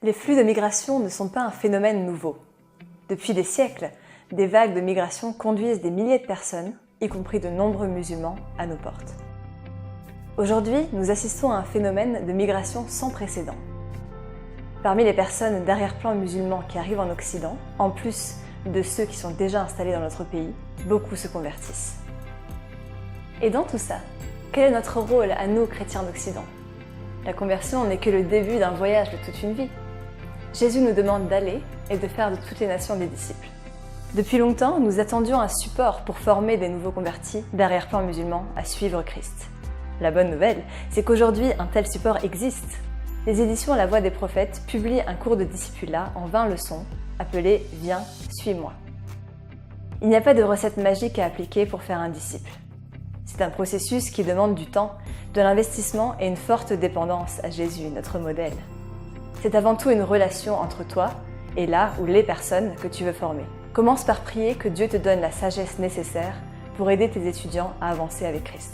Les flux de migration ne sont pas un phénomène nouveau. Depuis des siècles, des vagues de migration conduisent des milliers de personnes, y compris de nombreux musulmans, à nos portes. Aujourd'hui, nous assistons à un phénomène de migration sans précédent. Parmi les personnes d'arrière-plan musulmans qui arrivent en Occident, en plus de ceux qui sont déjà installés dans notre pays, beaucoup se convertissent. Et dans tout ça, quel est notre rôle à nous, chrétiens d'Occident? La conversion n'est que le début d'un voyage de toute une vie. Jésus nous demande d'aller et de faire de toutes les nations des disciples. Depuis longtemps, nous attendions un support pour former des nouveaux convertis d'arrière-plan musulmans à suivre Christ. La bonne nouvelle, c'est qu'aujourd'hui, un tel support existe. Les éditions La Voix des Prophètes publient un cours de discipulat en 20 leçons, appelé « Viens, suis-moi ». Il n'y a pas de recette magique à appliquer pour faire un disciple. C'est un processus qui demande du temps, de l'investissement et une forte dépendance à Jésus, notre modèle. C'est avant tout une relation entre toi et là ou les personnes que tu veux former. Commence par prier que Dieu te donne la sagesse nécessaire pour aider tes étudiants à avancer avec Christ.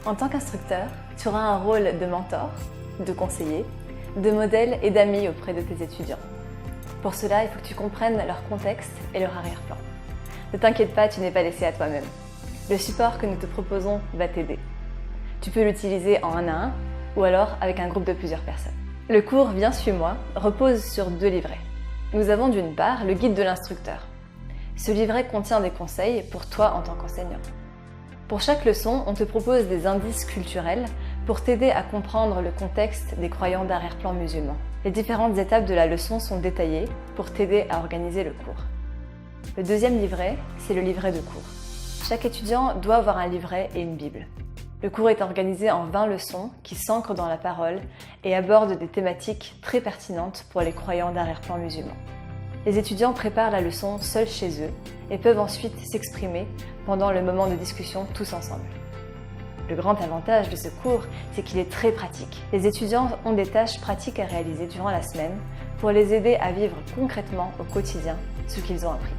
En tant qu'instructeur, tu auras un rôle de mentor, de conseiller, de modèle et d'ami auprès de tes étudiants. Pour cela, il faut que tu comprennes leur contexte et leur arrière-plan. Ne t'inquiète pas, tu n'es pas laissé à toi-même. Le support que nous te proposons va t'aider. Tu peux l'utiliser en 1 à 1 ou alors avec un groupe de plusieurs personnes. Le cours « Viens, suis-moi » repose sur 2 livrets. Nous avons d'une part le guide de l'instructeur. Ce livret contient des conseils pour toi en tant qu'enseignant. Pour chaque leçon, on te propose des indices culturels pour t'aider à comprendre le contexte des croyants d'arrière-plan musulmans. Les différentes étapes de la leçon sont détaillées pour t'aider à organiser le cours. Le 2e livret, c'est le livret de cours. Chaque étudiant doit avoir un livret et une Bible. Le cours est organisé en 20 leçons qui s'ancrent dans la parole et abordent des thématiques très pertinentes pour les croyants d'arrière-plan musulmans. Les étudiants préparent la leçon seuls chez eux et peuvent ensuite s'exprimer pendant le moment de discussion tous ensemble. Le grand avantage de ce cours, c'est qu'il est très pratique. Les étudiants ont des tâches pratiques à réaliser durant la semaine pour les aider à vivre concrètement au quotidien ce qu'ils ont appris.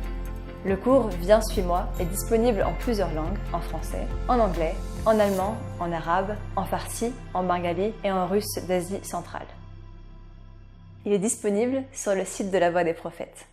Le cours « Viens, suis-moi » est disponible en plusieurs langues, en français, en anglais, en allemand, en arabe, en farsi, en bengali et en russe d'Asie centrale. Il est disponible sur le site de La Voix des Prophètes.